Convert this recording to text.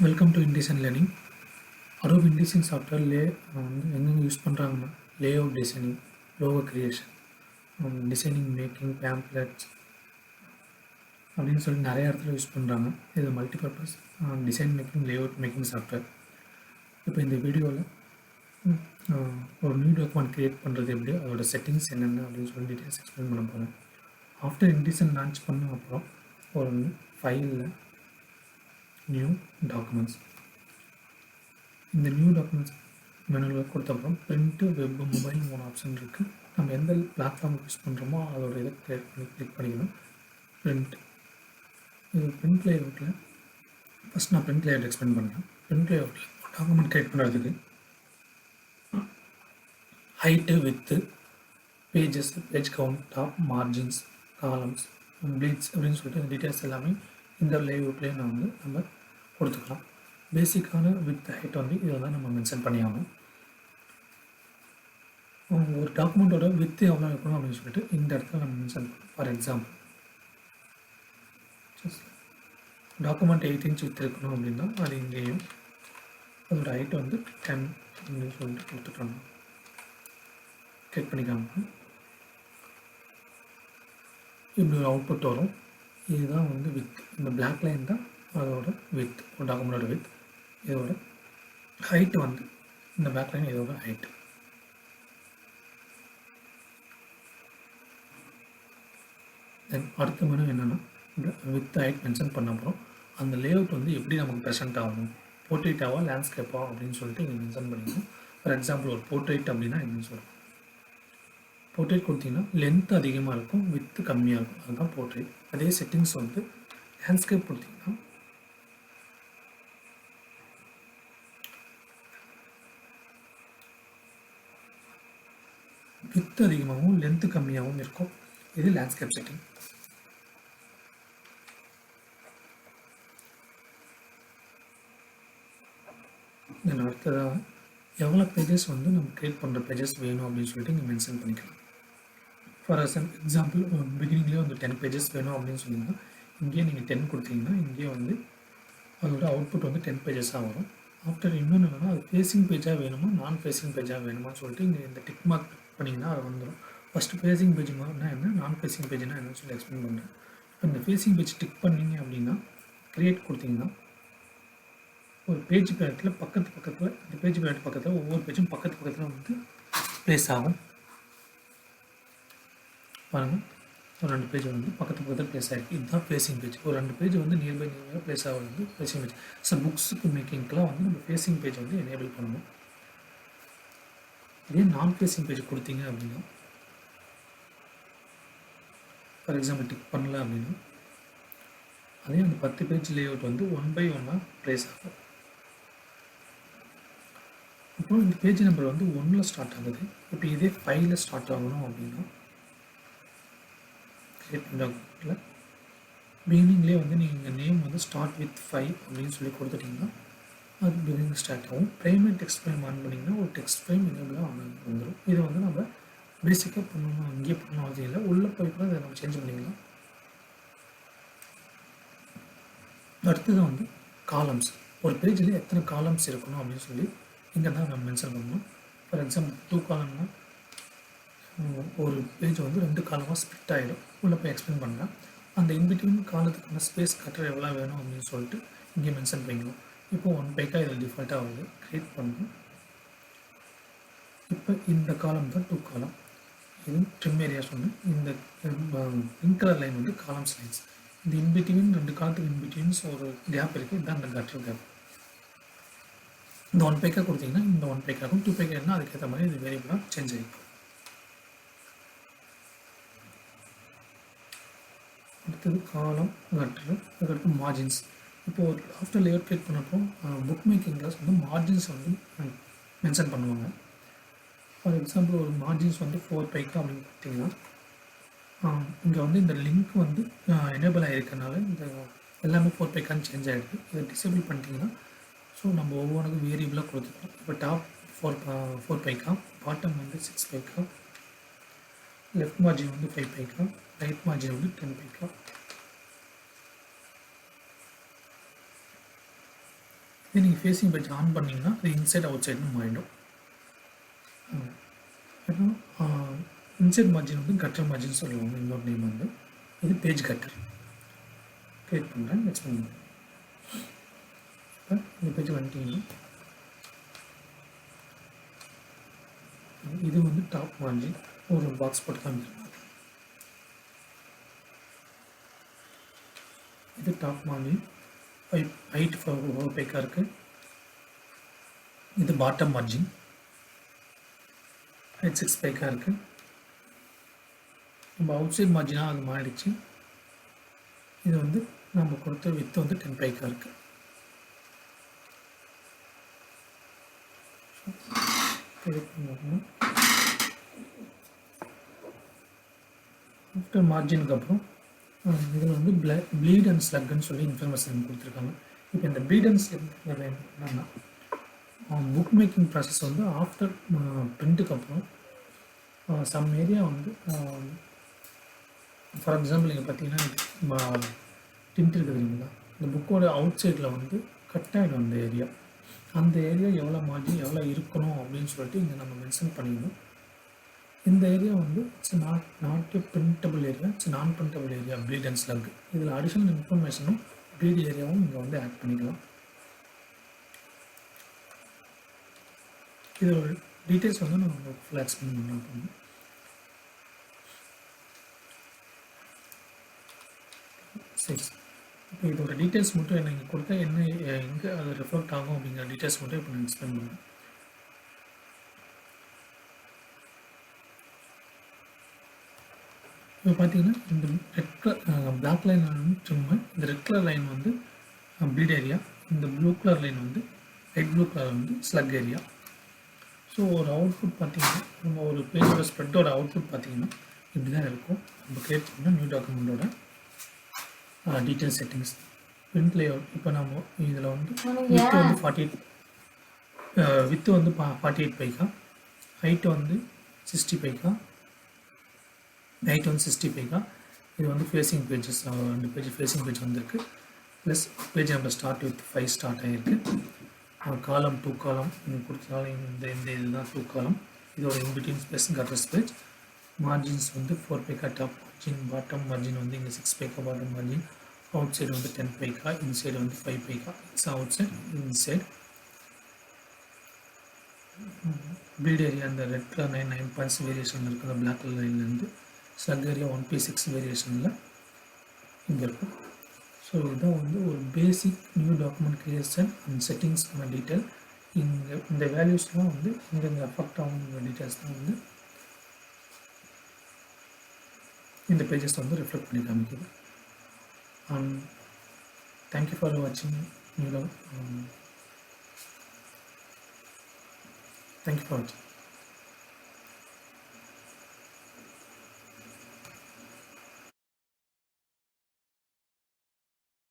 Welcome to Indesign learning. Adobe Indesign software வந்து எங்கெங்கே use பண்ணுறாங்கன்னா layout designing, logo creation, designing making, pamphlets அப்படின்னு சொல்லி நிறைய இடத்துல யூஸ் பண்ணுறாங்க. இது multipurpose design making, layout making software. இப்போ இந்த வீடியோவில் ஒரு நியூ டாக்குமெண்ட் க்ரியேட் பண்ணுறது எப்படி, அதோட செட்டிங்ஸ் என்னென்ன அப்படின்னு சொல்லி டீட்டெயில்ஸ் எக்ஸ்பிளைன் பண்ண போகிறேன். ஆஃப்டர் Indesign லான்ச் பண்ண அப்புறம் ஒரு ஃபைலில் நியூ டாக்குமெண்ட்ஸ், இந்த நியூ டாக்குமெண்ட்ஸ் மெனுவில் கொடுத்தப்பறம் பிரிண்ட்டு, வெப், மொபைல் 3 ஆப்ஷன் இருக்குது. நம்ம எந்த பிளாட்ஃபார்ம் யூஸ் பண்ணுறோமோ அதோட இதை கிளிக் பண்ணிக்கணும். பிரிண்ட், இது பிரிண்ட் லேஅவுட்டில் ஃபஸ்ட் நான் பிரிண்ட் லேஅவுட் எக்ஸ்பிளைன் பண்ணுறேன். பிரிண்ட் லேஅவுட்டில் டாக்குமெண்ட் கிரியேட் பண்ணுறதுக்கு height, width, pages, page count, top, margins, columns, bleeds அப்படின்னு சொல்லிட்டு இந்த டீட்டெயில்ஸ் எல்லாமே இந்த லேஅவுட்லேயே நம்ம கொடுத்துக்கலாம். பேசிக்கான வித் ஹைட் இதில் தான் நம்ம மென்ஷன் பண்ணியாகணும். ஒரு டாக்குமெண்ட்டோட வித்து எவ்வளோ இருக்கணும் அப்படின்னு சொல்லிட்டு இந்த இடத்துல நம்ம மென்ஷன் பண்ணணும். For example document 8 inch with இருக்கணும் அப்படின்னா அது இங்கேயும் அதோட ஹைட் 10 அப்படின்னு சொல்லிட்டு கொடுத்துட்டோம். கிளிக் பண்ணிக்காம இப்படி ஒரு அவுட்புட் வரும். இதுதான் வித், இந்த பிளாக் லைன் தான் அதோட வித், ஒரு டாக்குமெண்டோட வித். இதோட ஹைட் இந்த பேக் லைன் இதோட ஹைட். தென் அடுத்த மெனு என்னென்னா வித் ஹைட் மென்ஷன் பண்ண அப்புறம் அந்த லேஅவுட் எப்படி நமக்கு ப்ரெசென்ட் ஆகணும், போர்ட்ரேட்டாவா லேண்ட்ஸ்கேப்பா அப்படின்னு சொல்லிட்டு இங்கே மென்ஷன் பண்ணிக்கணும். ஃபார் எக்ஸாம்பிள் ஒரு போர்ட்ரேட் அப்படின்னா என்னன்னு சொல்லுவோம். போர்ட்ரேட் கொடுத்தீங்கன்னா லென்த் அதிகமாக இருக்கும், வித்து கம்மியாக இருக்கும், அதுதான் போர்ட்ரேட். அதே செட்டிங்ஸ் லேண்ட்ஸ்கேப் கொடுத்தீங்கன்னா வித்து அதிகமாகவும் லென்த்து கம்மியாகவும் இருக்கும். இது லேண்ட்ஸ்கேப் செட்டிங். தென் அடுத்ததாக எவ்வளோ பேஜஸ் நம்ம கிரியேட் பண்ணுற பேஜஸ் வேணும் அப்படின்னு சொல்லிட்டு இங்கே மென்ஷன் பண்ணிக்கலாம். ஃபார் எக்ஸாம்பிள் பிகினிங்லேயே 10 பேஜஸ் வேணும் அப்படின்னு சொன்னீங்கன்னா இங்கேயே நீங்கள் 10 கொடுத்தீங்கன்னா இங்கேயே அதோட அவுட்புட் 10 பேஜஸாக வரும். ஆஃப்டர் இன்னொன்று என்னென்னா அது ஃபேஸிங் பேஜாக வேணுமா, நான் ஃபேஸிங் பேஜாக வேணுமான்னு சொல்லிட்டு இங்கே இந்த டிக் மார்க் பண்ணிங்கன்னா அது வந்துடும். ஃபஸ்ட்டு ஃபேஸிங் பேஜுனா என்ன, நான் ஃபேஸிங் பேஜ்னா என்னன்னு சொல்லி எக்ஸ்பிளைன் பண்ணுறேன். இப்போ இந்த ஃபேஸிங் பேஜ் டிக் பண்ணிங்க அப்படின்னா க்ரியேட் கொடுத்தீங்கன்னா ஒரு பேஜ் பேரட்டில் பக்கத்தில் இந்த பேஜ் பேரட் பக்கத்தில் ஒவ்வொரு பேஜும் பக்கத்தில் ப்ளேஸ் ஆகும். பாருங்கள், ஒரு 2 பேஜ் பக்கத்தில் ப்ளேஸ் ஆகிருக்கு. இதுதான் ஃபேஸிங் பேஜ். ஒரு 2 பேஜ் நியர்பை ப்ளேஸ் ஆகுது ஃபேஸிங் பேஜ். ஸோ புக்ஸுக்கு மேக்கிங்க்கெலாம் நம்ம ஃபேஸிங் பேஜ் எனேபிள் பண்ணணும். இதே நான் ஃபேஸிங் பேஜ் கொடுத்தீங்க அப்படின்னா ஃபார் எக்ஸாம்பிள் டிக் பண்ணல அப்படின்னா அதே அந்த 10 பேஜ் லேஅவுட் 1 by 1 ப்ளேஸ் ஆகும். அப்புறம் இந்த பேஜ் நம்பர் 1ல் ஸ்டார்ட் ஆகுது. இப்போ இதே 5ல் ஸ்டார்ட் ஆகணும் அப்படின்னா டாக்குமெண்ட்டில் பிகினிங்லேயே நீங்கள் நேம் ஸ்டார்ட் வித் 5 அப்படின்னு சொல்லி கொடுத்துட்டிங்கன்னா அது பிகினிங் ஸ்டார்ட் ஆகும். ப்ரைமரி டெக்ஸ்ட் ஃப்ரேம் ஆன் பண்ணிங்கன்னா ஒரு டெக்ஸ்ட் ஃப்ரேம் எனேபிளாக வந்துடும். இதை நம்ம பேசிக்காக பண்ணணும், அங்கேயே பண்ணணும் அவசியம் இல்லை. உள்ளே போய் கூட அதை நம்ம சேஞ்ச் பண்ணிக்கலாம். அடுத்தது காலம்ஸ். ஒரு பேஜில் எத்தனை காலம்ஸ் இருக்கணும் அப்படின்னு சொல்லி இங்கே தான் நம்ம மென்ஷன் பண்ணணும். ஃபார் எக்ஸாம்பிள் 2 காலம்னா ஒரு பேஜ் 2 காலமாக ஸ்பிட் ஆகிடும். உள்ளே போய் எக்ஸ்பிளைன் பண்ணலாம். அந்த இன்பிட்வீன் காலத்துக்கான ஸ்பேஸ் கட்டர் எவ்வளோ வேணும் அப்படின்னு சொல்லிட்டு இங்கே மென்ஷன் பண்ணிக்கணும். இப்போது 1 பைக்கா இதில் டிஃபால்ட்டாக வருது. க்ரியேட் பண்ணணும். இப்போ இந்த காலம் தான் 2 காலம். இது ட்ரிம் ஏரியாஸ் இந்த pink colour line columns lines. இந்த இன்பிட்வீன் 2 காலத்துக்கு இன்பிட்வீன்ஸ் ஒரு கேப் இருக்குது. இதுதான் இந்த கட்டர் கேப். இந்த 1 பைக்கா கொடுத்தீங்கன்னா இந்த 1 பைக்காகும், 2 பைக்கா இருந்தால் அதுக்கேற்ற மாதிரி இது வேரியபிளாக சேஞ்ச் ஆகிக்கும். அடுத்தது காலம், கட்டர், அதுக்கடுத்து மார்ஜின்ஸ். இப்போது ஆஃப்டர் லேஅவுட் கிரியேட் பண்ணப்போ book making class margins mention பண்ணுவாங்க. ஃபார் எக்ஸாம்பிள் ஒரு மார்ஜின்ஸ் 4 பைக்கா அப்படின்னு பார்த்தீங்கன்னா இங்கே இந்த லிங்க் எனேபிள் ஆகிருக்கனால இந்த எல்லாமே 4 பைக்கான்னு சேஞ்ச் ஆகிடுது. இதை டிசேபிள் பண்ணிட்டீங்கன்னா ஸோ நம்ம ஒவ்வொன்றுக்கும் வேரியபிளாக கொடுத்துக்கலாம். இப்போ top 4 pica, bottom 6 pica, left margin 5 pica, right margin 10 pica. இது நீங்கள் ஃபேஸிங் பேஜ் ஆன் பண்ணிங்கன்னா அது இன்சைட் அவுட் சைடுன்னு மாறிடும். அப்புறம் இன்சைட் மார்ஜின் வந்து கட்டர் மார்ஜின் சொல்லுவாங்க, இன்னொரு நேம் வந்து. இது பேஜ் கட்டர். கிரியேட் பண்ணுறேன், எக்ஸ்பிளைன் பண்ணுறேன். இப்போ இந்த பேஜ் வந்துட்டீங்கன்னா இது வந்து டாப் மார்ஜின் ஒரு பாக்ஸ் போட்டு காமிக்கிறேன். இது டாப் மார்ஜின் ஹைட் 4 பைக்காக இருக்குது. இது பாட்டம் மார்ஜின் ஹைட் 6 பைக்காக இருக்குது. நம்ம அவுட் சைட் மார்ஜினாக அது மாறிடுச்சு. இது வந்து நம்ம கொடுத்த வித்து வந்து 10 பைக்காக இருக்குது. ஆஃப்டர் மார்ஜினுக்கு அப்புறம் இதில் வந்து ப்ளீட் அண்ட் ஸ்லக்குன்னு சொல்லி இன்ஃபர்மேஷன் கொடுத்துருக்காங்க. இப்போ இந்த ப்ளீட் அண்ட் ஸ்லக் என்னன்னா புக் மேக்கிங் ப்ராசஸ் வந்து ஆஃப்டர் பிரிண்ட்டுக்கு அப்புறம் சம் ஏரியா வந்து ஃபார் எக்ஸாம்பிள் நீங்கள் பார்த்தீங்கன்னா டிண்ட் இருக்குது இல்லைங்களா, இந்த புக்கோட அவுட் சைடில் வந்து கட் ஆகிடும் அந்த ஏரியா எவ்வளோ மார்ஜின் எவ்வளோ இருக்கணும் அப்படின்னு சொல்லிட்டு இங்கே நம்ம மென்ஷன் பண்ணிடணும். இந்த ஏரியா வந்து it's not printable area, it's non printable area bleed and slug. இதில் அடிஷனல் இன்ஃபர்மேஷனும் ப்ளீட் ஏரியாவும் இங்கே வந்து ஆட் பண்ணிக்கலாம். இதோட டீட்டெயில்ஸ் வந்து நான் உங்களுக்கு ஃபுல்லாக எக்ஸ்பிளைன் பண்ணுறேன். சரி, இப்போ இதோட டீட்டெயில்ஸ் மட்டும் எனக்கு கொடுத்தா என்ன எங்கே அது ரெஃப்ளெக்ட் ஆகும் அப்படிங்கிற டீட்டெயில்ஸ் மட்டும் இப்போ நான் எக்ஸ்பிளைன் பண்ணுறேன். இப்போ பார்த்தீங்கன்னா இந்த ரெட் கலர் பிளாக் லைன் வந்து சும்மா, இந்த ரெட் கலர் லைன் வந்து ப்ளீட் ஏரியா, இந்த ப்ளூ கலர் லைன் வந்து லைட் ப்ளூ கலர் வந்து ஸ்லக் ஏரியா. ஸோ ஒரு அவுட்புட் பார்த்தீங்கன்னா நம்ம ஒரு பேஜோட ஸ்ப்ரெட்டோட அவுட்புட் பார்த்தீங்கன்னா இப்படி தான் இருக்கும். நம்ம கிரியேட் பண்ணால் நியூ டாக்குமெண்ட்டோட டீட்டெயில் செட்டிங்ஸ் பிரிண்ட் லேஅவுட். இப்போ நம்ம இதில் வந்து வித்து வந்து 48 வித்து வந்து 48 பைக்கா, ஹைட்டு வந்து 60 பைக்கா, ஹைட் வந்து 60 பைக்கா. இது வந்து facing pages 2 page facing page வந்திருக்கு. Plus page number start with 5 start ஆகிருக்கு. காலம் 2 காலம் கொடுத்தனால இந்த இதுதான் 2 காலம். இதோட in between space gutter page. Margins வந்து 4 pica top margin, bottom margin வந்து இங்கே 6 pica bottom margin, outside வந்து 10 பைக்கா, இன்சைடு வந்து 5 pica. It's outside, inside. Bleed area அந்த ரெட் கலர் 9 பாயிண்ட்ஸ் வேரியேஷன் இருக்குது. அந்த பிளாக் கலர் லைன்லேருந்து ஸ்லக் ஏரியா 1/6 வேரியேஷனில் இங்கே இருக்கும். ஸோ இதுதான் வந்து ஒரு basic new document creation and செட்டிங்ஸ்க்கான டீட்டெயில். இந்த வேல்யூஸ்லாம் வந்து இங்கே அஃபெக்ட் ஆகுங்கிற டீட்டெயில்ஸ் தான் வந்து இந்த பேஜஸ் வந்து ரிஃப்ளெக்ட் பண்ணி காமிக்குது. அண்ட் தேங்க்யூ ஃபார் வாட்சிங். தேங்க்யூ ஃபார் வாட்சிங்.